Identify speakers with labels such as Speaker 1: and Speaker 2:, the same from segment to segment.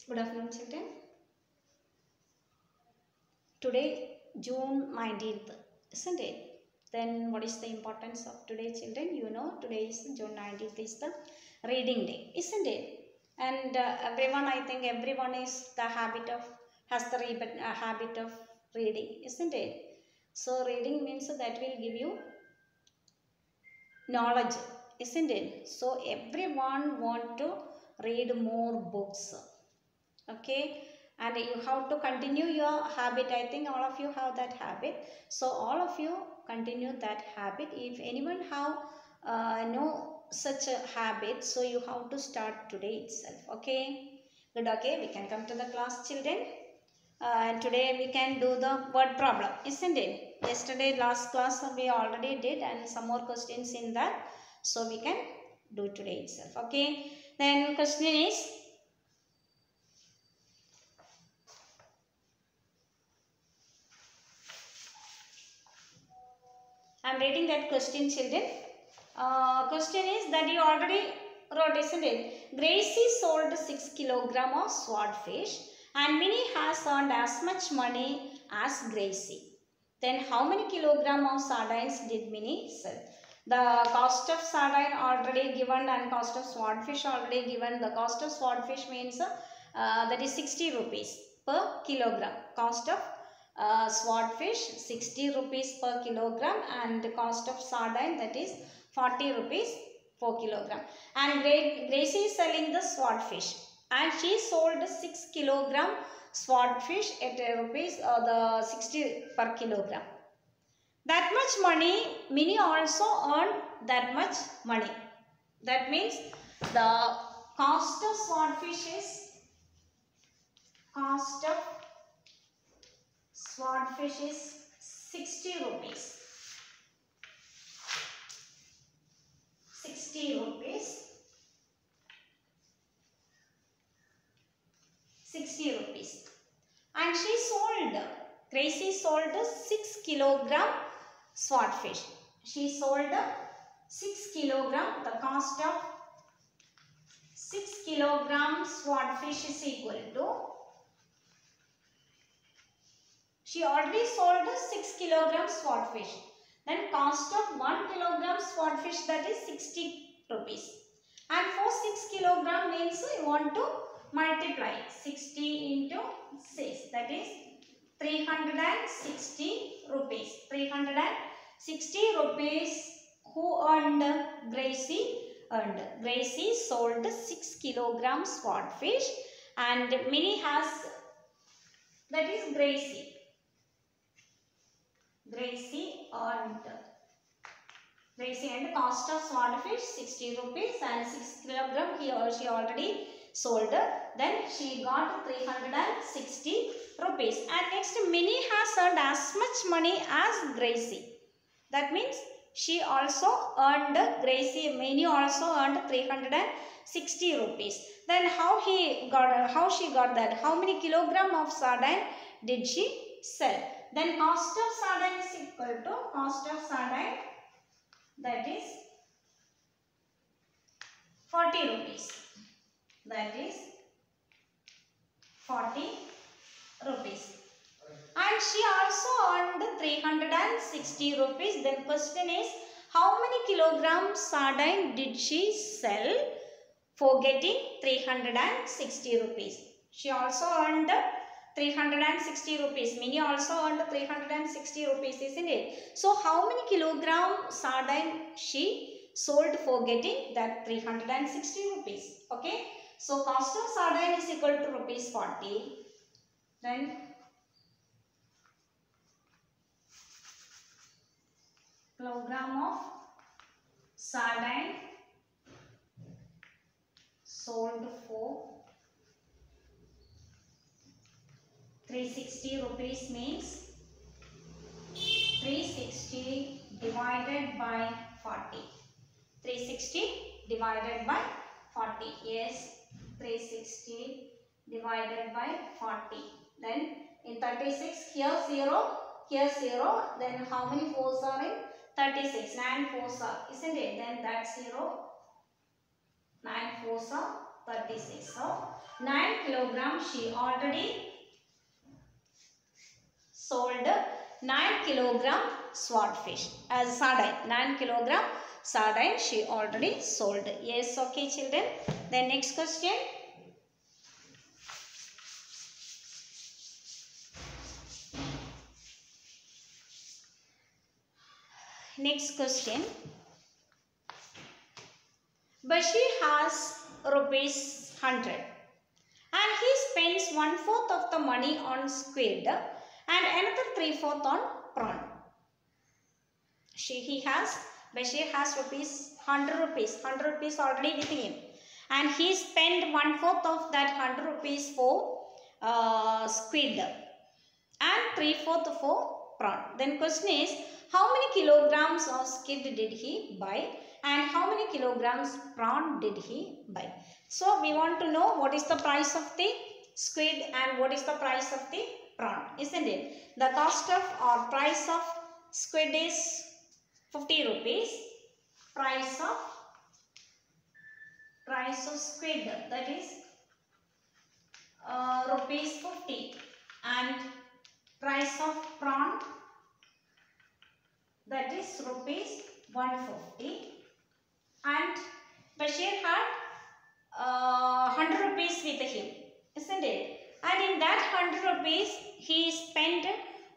Speaker 1: Good afternoon, children. Today, June 19th, isn't it? Then, what is the importance of today, children? You know, today is June 19th, is the reading day, isn't it? And everyone, I think everyone is the habit of, has the habit of reading, isn't it? So, reading means that will give you knowledge, isn't it? So, everyone want to read more books, okay, and you have to continue your habit. I think all of you have that habit, so all of you continue that habit. If anyone have no such a habit, so you have to start today itself. Okay, good. Okay, we can come to the class, children. Today we can do the word problem, isn't it? Yesterday last class we already did, and some more questions in that, so we can do today itself. Okay, then question is, I am reading that question, children. Question is that you already wrote, isn't it? Gracie sold 6 kilogram of swordfish and Minnie has earned as much money as Gracie. Then how many kilogram of sardines did Minnie sell? The cost of sardine already given and cost of swordfish already given. The cost of swordfish means that is 60 rupees per kilogram. Cost of swordfish 60 rupees per kilogram, and the cost of sardine, that is 40 rupees per kilogram. And Gracie is selling the swordfish and she sold 6 kilogram swordfish at rupees the 60 per kilogram. That much money, Minnie also earned that much money. That means the cost of swordfish is swordfish is 60 rupees. 60 rupees. 60 rupees. And she sold, Gracie sold 6 kilogram swordfish. She sold 6 kilogram. The cost of 6 kilogram swordfish is equal to, she already sold 6 kilogram swordfish. Then cost of 1 kilogram swordfish, that is 60 rupees. And for 6 kilogram means you want to multiply 60 into 6, that is 360 rupees. 360 rupees who earned? Gracie earned. Gracie sold 6 kilogram swordfish and Minnie has, that is Gracie earned. Gracie and cost of swordfish 60 rupees and 6 kilogram she already sold. Then she got 360 rupees. And next, Minnie has earned as much money as Gracie. That means she also earned, Minnie also earned 360 rupees. Then how she got that? How many kilogram of sardine did she sell? Then cost of sardine is equal to cost of sardine, that is 40 rupees. That is 40 rupees. And she also earned 360 rupees. Then question is, how many kilograms sardine did she sell for getting 360 rupees? She also earned 360 rupees. Minnie also earned 360 rupees, isn't it? So how many kilogram sardine she sold for getting that 360 rupees? Okay. So cost of sardine is equal to rupees 40. Then kilogram of sardine sold for 360 rupees means 360 divided by 40. 360 divided by 40. Yes, 360 divided by 40. Then in 36, here 0, here 0. Then how many 4s are in 36? 9 4s are, isn't it? Then that's 0. 9 4s are 36. So 9 kilogram she already sold 9 kilogram swordfish as sardine. 9 kilogram sardine she already sold. Yes, okay children. Then next question. Next question. Bashir has rupees 100 and he spends 1/4 of the money on squid and another 3/4 on prawn. Bashir has rupees 100 rupees already with him and he spent 1/4 of that 100 rupees for squid and 3/4 for prawn. Then question is, how many kilograms of squid did he buy and how many kilograms prawn did he buy? So we want to know what is the price of the squid and what is the price of the prawn, isn't it? The cost of or price of squid is 50 rupees. Price of squid, that is rupees 50, and price of prawn, that is rupees 150, and Bashir had 100 rupees with him, isn't it? And in that 100 rupees he spent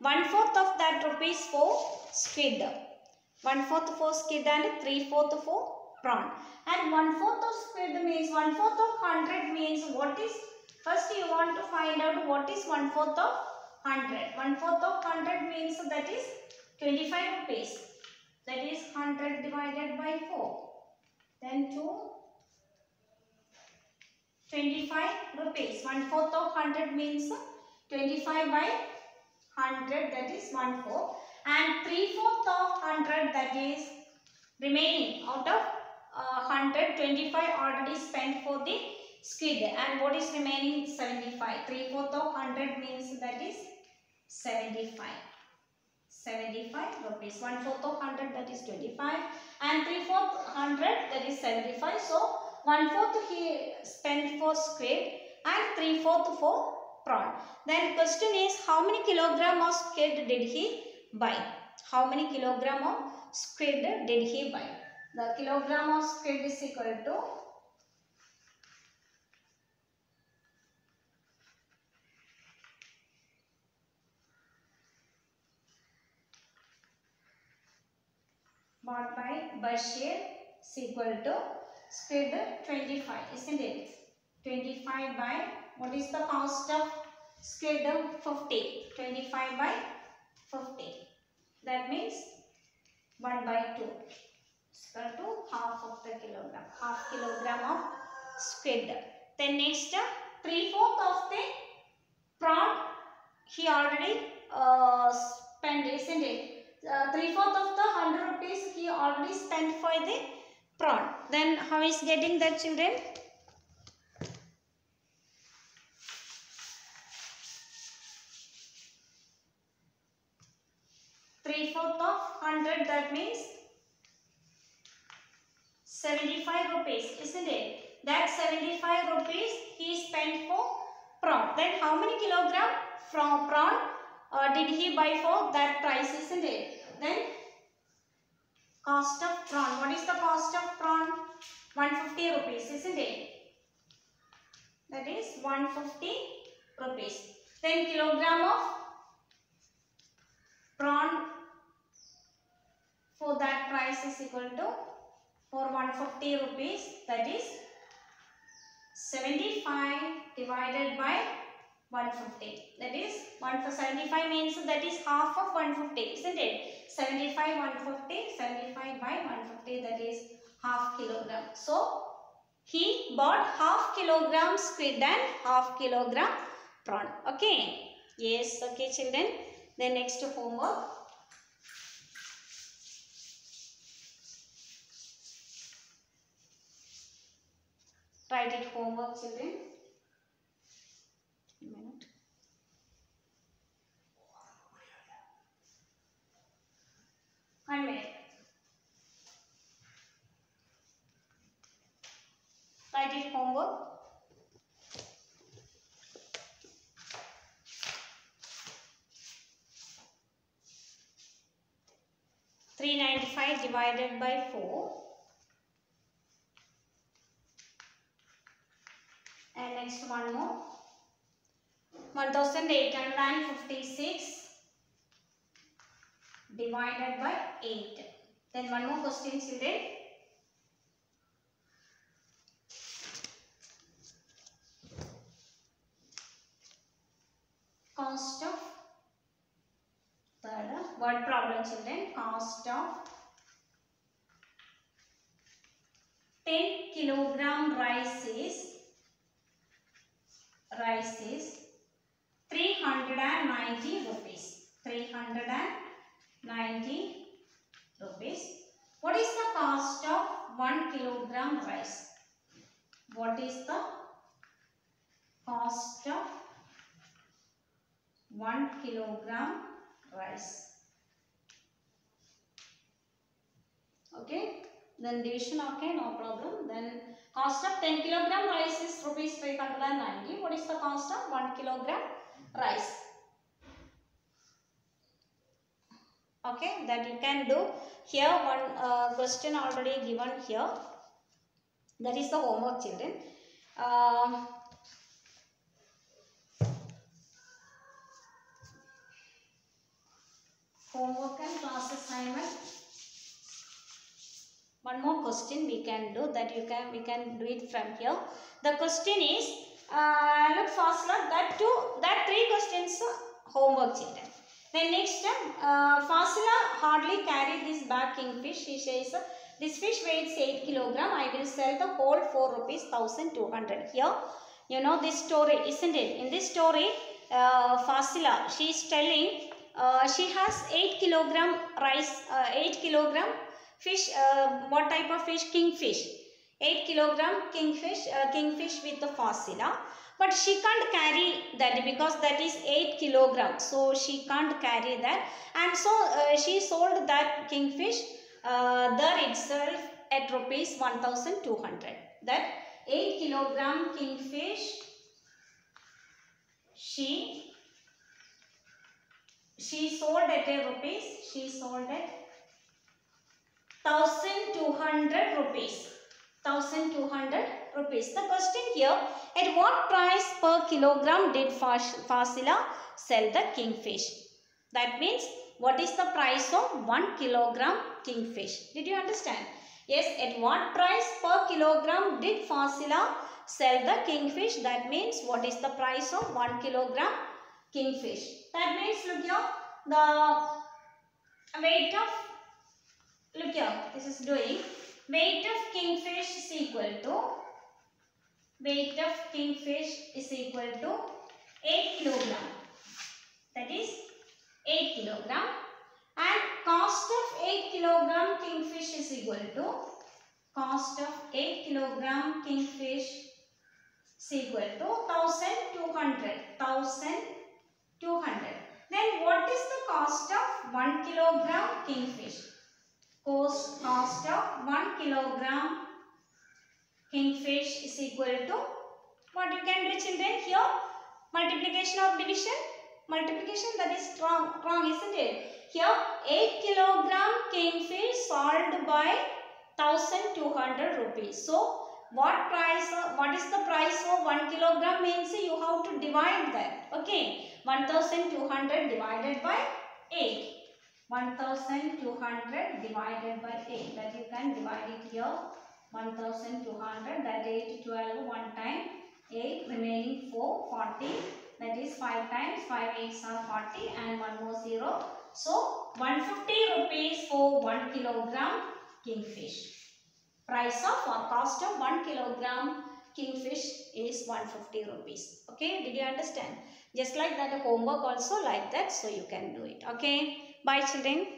Speaker 1: 1/4 of that rupees for squid, 1/4 for squid and 3/4 for prawn. And 1/4 of squid means 1/4 of 100 means what is, first you want to find out what is 1/4 of 100. 1/4 of 100 means that is 25 rupees. That is 100 divided by 4. Then 25 rupees. 1/4 of 100 means 25 by 100, that is 1/4. And 3/4 of 100, that is remaining out of 100. 25 already spent for the squid. And what is remaining? 75. 3/4 of 100 means that is 75. 75 rupees. 1/4 of 100, that is 25, and 3/4 100, that is 75. So 1/4 he spent for squid and 3/4 for prawn. Then question is, how many kilogram of squid did he buy? How many kilogram of squid did he buy? The kilogram of squid is equal to bought by Bashir is equal to squid 25, isn't it? 25 by, what is the cost of squid? 50. 25 by 50. That means 1 by 2 is equal to half of the kilogram. Half kilogram of squid. Then next, 3/4 of the prawn he already spent, isn't it? 3/4 of the 100 rupees he already spent for the prawn. Then how is getting that, children? 3/4 of 100, that means 75 rupees, isn't it? That 75 rupees he spent for prawn. Then how many kilogram from prawn did he buy for that price, isn't it? Then cost of prawn. What is the cost of prawn? 150 rupees, isn't it? That is 150 rupees. Then kilogram of prawn for that price is equal to, for 150 rupees, that is 75 divided by 150. That is 175 means that is half of 150, isn't it? 75 150, 75 by 150, that is half kilogram. So he bought half kilogram squid and half kilogram prawn. Okay. Yes. Okay, children. Then next homework. Write it homework, children. A minute. One minute. Write it homework. 395 divided by 4. And next one more. 1856 divided by 8. Then one more question, children. Cost of, third word problem, children. Cost of 10 kilogram rice is 390 rupees. 390 rupees. What is the cost of 1 kilogram rice? What is the cost of 1 kilogram rice? Okay. Then division, okay, no problem. Then cost of 10 kilogram rice is rupees 390. What is the cost of 1 kilogram rice? Okay, that you can do. Here one question already given here. That is the homework, children. Homework and class assignment. One more question we can do, that we can do it from here. The question is, look fast, that three questions homework, children. Then next, Fasila hardly carry this bag kingfish. She says, this fish weighs 8 kilogram. I will sell the whole for rupees 1200. Here, you know this story, isn't it? In this story, Fasila, she is telling, she has 8 kilogram rice, 8 kilogram fish. What type of fish? Kingfish. 8 kilogram kingfish with the Fasila. But she can't carry that because that is 8 kilograms. So she can't carry that. And so she sold that kingfish there itself at rupees 1200. That 8 kilogram kingfish she sold at a rupees. She sold at 1200 rupees. 1200 rupees. The question here, at what price per kilogram did Fasila sell the kingfish? That means, what is the price of 1 kilogram kingfish? Did you understand? Yes, at what price per kilogram did Fasila sell the kingfish? That means, what is the price of 1 kilogram kingfish? That means, look here, the weight of, look here, this is doing, weight of kingfish is equal to 8 kilogram. That is 8 kilogram. And cost of 8 kilogram kingfish is equal to, cost of 8 kilogram kingfish is equal to 1200. 1200. Then what is the cost of 1 kilogram kingfish? Cost of 1 kilogram kingfish is equal to, what you can do, children, here, multiplication or division? Multiplication, that is wrong, isn't it? Here, 8 kilogram kingfish sold by 1200 rupees. So, what is the price of 1 kilogram means you have to divide that. Okay, 1200 divided by 8. 1200 divided by 8. That you can divide it here. 1200, that 8, 12, 1 time, 8, remaining 4, 40. That is 5 times, 5 8s are 40 and 1 more 0. So, 150 rupees for 1 kilogram kingfish. Price of or cost of 1 kilogram kingfish is 150 rupees. Okay, did you understand? Just like that, homework also like that, so you can do it. Okay, bye children.